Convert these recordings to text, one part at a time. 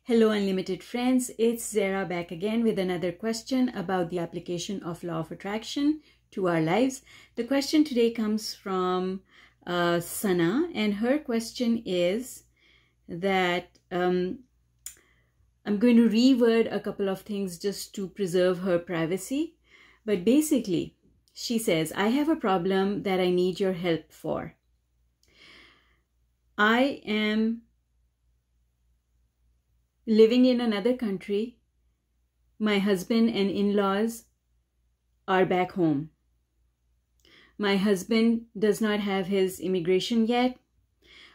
Hello unlimited friends, it's Zara back again with another question about the application of law of attraction to our lives. The question today comes from Sana, and her question is that I'm going to reword a couple of things just to preserve her privacy. But basically, she says, I have a problem that I need your help for. I am living in another country. My husband and in-laws are back home. My husband does not have his immigration yet.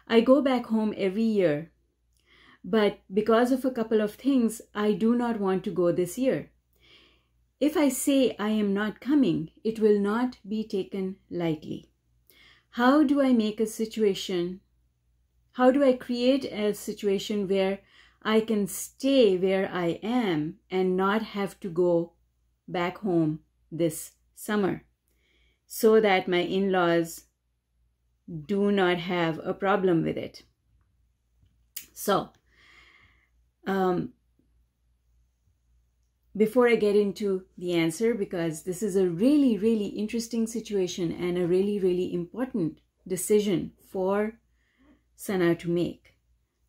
I go back home every year, but because of a couple of things, I do not want to go this year. If I say I am not coming, it will not be taken lightly. How do I make a situation? How do I create a situation where I can stay where I am and not have to go back home this summer so that my in-laws do not have a problem with it? So, before I get into the answer, because this is a really, really interesting situation and a really, really important decision for Sana to make,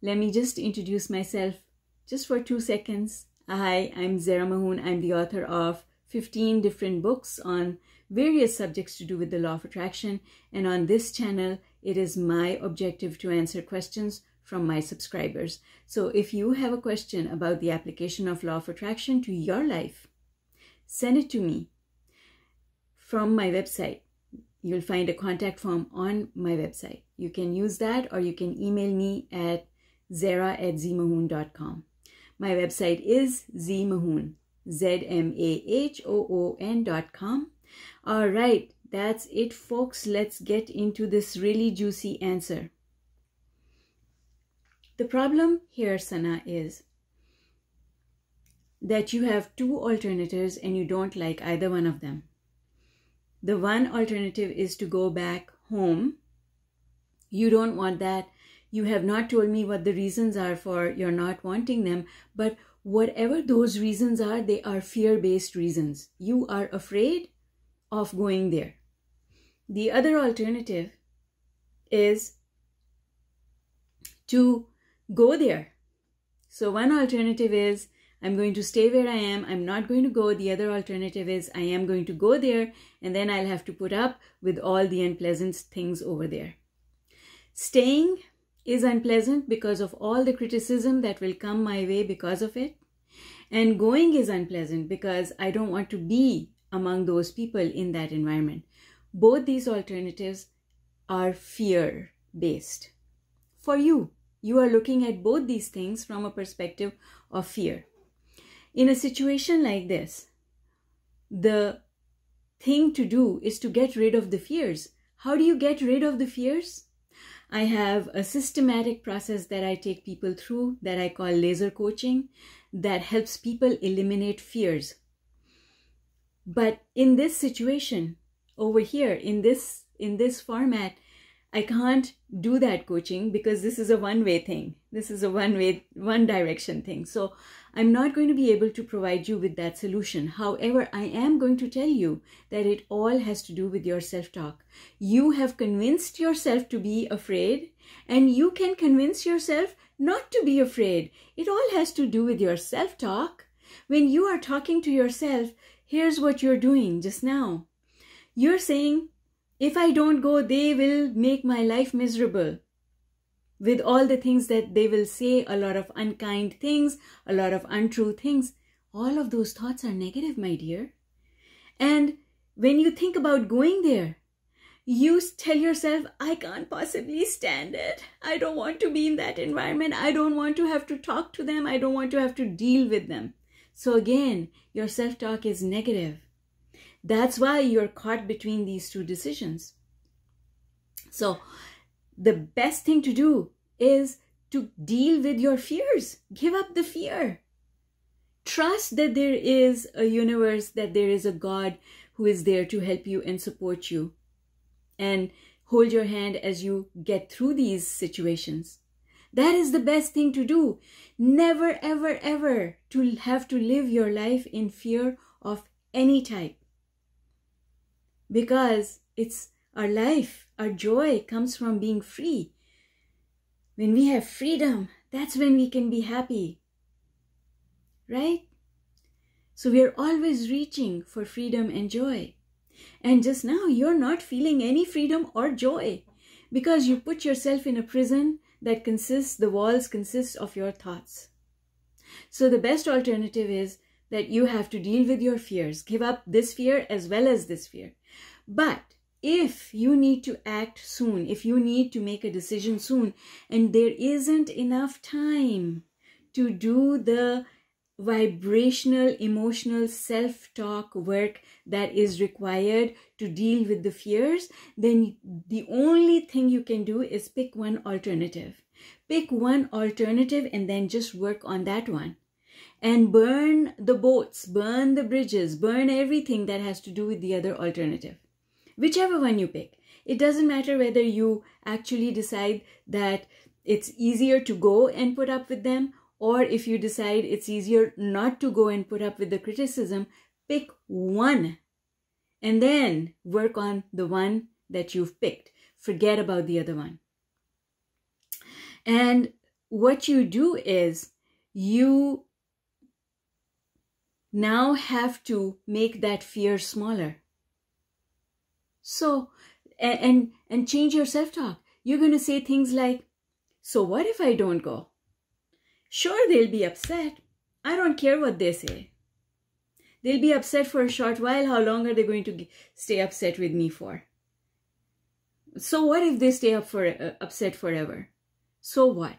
let me just introduce myself just for 2 seconds. Hi, I'm ZMAHOON. I'm the author of 15 different books on various subjects to do with the law of attraction. And on this channel, it is my objective to answer questions from my subscribers. So if you have a question about the application of law of attraction to your life, send it to me from my website. You'll find a contact form on my website. You can use that, or you can email me at zara@zmahoon.com. My website is ZMAHOON, ZMAHOON.com. All right, that's it, folks. Let's get into this really juicy answer. The problem here, Sana, is that you have two alternatives and you don't like either one of them. The one alternative is to go back home. You don't want that. You have not told me what the reasons are for your not wanting them, but whatever those reasons are, they are fear-based reasons. You are afraid of going there. The other alternative is to go there. So one alternative is, I'm going to stay where I am. I'm not going to go. The other alternative is, I am going to go there, and then I'll have to put up with all the unpleasant things over there. Staying is unpleasant because of all the criticism that will come my way because of it. And going is unpleasant because I don't want to be among those people in that environment. Both these alternatives are fear-based. For you, you are looking at both these things from a perspective of fear. In a situation like this, the thing to do is to get rid of the fears. How do you get rid of the fears? I have a systematic process that I take people through that I call laser coaching that helps people eliminate fears. But in this situation over here, in this format, I can't do that coaching because this is a one-way thing. This is a one direction thing. So I'm not going to be able to provide you with that solution. However, I am going to tell you that it all has to do with your self-talk. You have convinced yourself to be afraid, and you can convince yourself not to be afraid. It all has to do with your self-talk. When you are talking to yourself, here's what you're doing just now. You're saying, if I don't go, they will make my life miserable with all the things that they will say, a lot of unkind things, a lot of untrue things. All of those thoughts are negative, my dear. And when you think about going there, you tell yourself, I can't possibly stand it. I don't want to be in that environment. I don't want to have to talk to them. I don't want to have to deal with them. So again, your self-talk is negative. That's why you're caught between these two decisions. So the best thing to do is to deal with your fears. Give up the fear. Trust that there is a universe, that there is a God who is there to help you and support you and hold your hand as you get through these situations. That is the best thing to do. Never, ever, ever to have to live your life in fear of any type. Because it's our life, our joy comes from being free. When we have freedom, that's when we can be happy. Right? So we are always reaching for freedom and joy. And just now, you're not feeling any freedom or joy because you put yourself in a prison that the walls consist of your thoughts. So the best alternative is that you have to deal with your fears. Give up this fear as well as this fear. But if you need to act soon, if you need to make a decision soon, and there isn't enough time to do the vibrational, emotional self-talk work that is required to deal with the fears, then the only thing you can do is pick one alternative. Pick one alternative and then just work on that one. And burn the boats, burn the bridges, burn everything that has to do with the other alternative. Whichever one you pick. It doesn't matter whether you actually decide that it's easier to go and put up with them, or if you decide it's easier not to go and put up with the criticism. Pick one and then work on the one that you've picked. Forget about the other one. And what you do is you now have to make that fear smaller. So, and change your self-talk. You're going to say things like, so what if I don't go? Sure, they'll be upset. I don't care what they say. They'll be upset for a short while. How long are they going to stay upset with me for? So what if they stay upset forever? So what?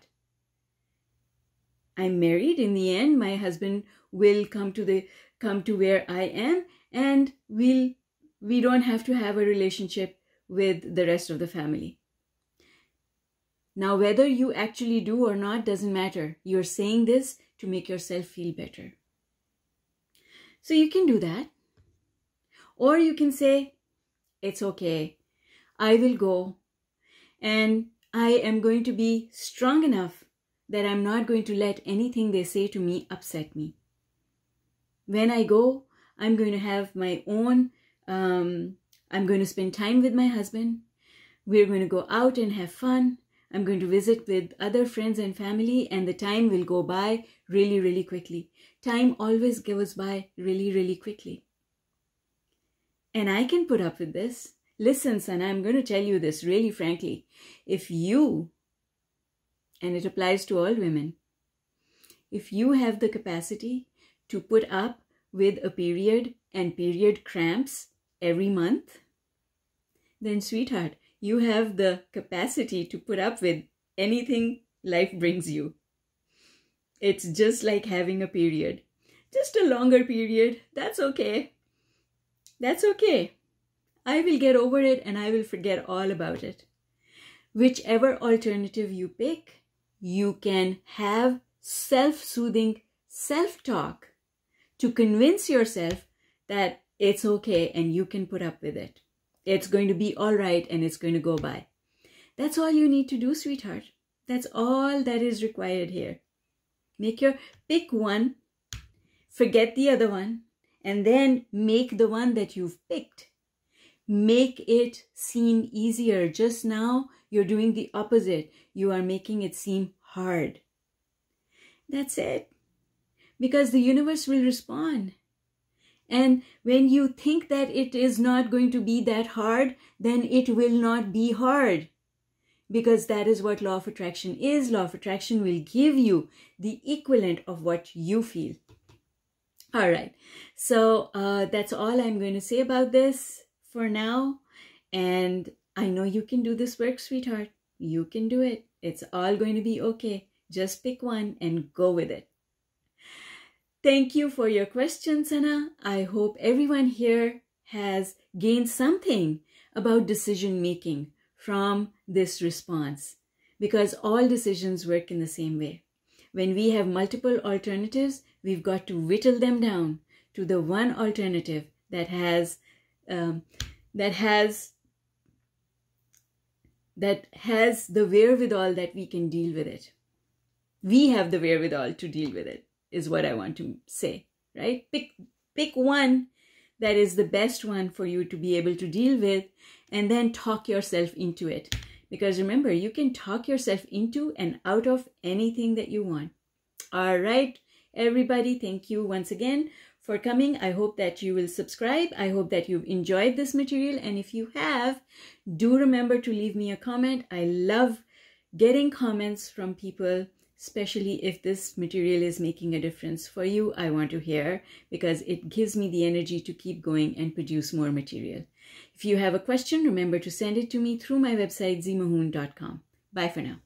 I'm married. In the end, my husband will come to where I am, and we don't have to have a relationship with the rest of the family. Now, whether you actually do or not doesn't matter. You're saying this to make yourself feel better. So you can do that. Or you can say, it's okay. I will go. And I am going to be strong enough that I'm not going to let anything they say to me upset me. When I go, I'm going to have my own, I'm going to spend time with my husband. We're going to go out and have fun. I'm going to visit with other friends and family, and the time will go by really, really quickly. Time always goes by really, really quickly. And I can put up with this. Listen, son, I'm going to tell you this really frankly. If you, and it applies to all women, if you have the capacity to put up with a period and period cramps every month, then sweetheart, you have the capacity to put up with anything life brings you. It's just like having a period. Just a longer period. That's okay. That's okay. I will get over it and I will forget all about it. Whichever alternative you pick, you can have self-soothing self-talk to convince yourself that it's okay and you can put up with it. It's going to be all right and it's going to go by. That's all you need to do, sweetheart. That's all that is required here. Pick one, forget the other one, and then make the one that you've picked. Make it seem easier. Just now, you're doing the opposite. You are making it seem hard. That's it. Because the universe will respond. And when you think that it is not going to be that hard, then it will not be hard. Because that is what law of attraction is. Law of attraction will give you the equivalent of what you feel. All right. So that's all I'm going to say about this for now. And I know you can do this work, sweetheart. You can do it. It's all going to be okay. Just pick one and go with it. Thank you for your questions, Sana. I hope everyone here has gained something about decision making from this response, because all decisions work in the same way. When we have multiple alternatives, we've got to whittle them down to the one alternative that has the wherewithal that we can deal with it. we have the wherewithal to deal with it, is what I want to say, right? Pick one that is the best one for you to be able to deal with, and then talk yourself into it. Because remember, you can talk yourself into and out of anything that you want. All right, everybody, thank you once again for coming. I hope that you will subscribe. I hope that you've enjoyed this material. And if you have, do remember to leave me a comment. I love getting comments from people, especially if this material is making a difference for you. I want to hear, because it gives me the energy to keep going and produce more material. If you have a question, remember to send it to me through my website, ZMAHOON.com. Bye for now.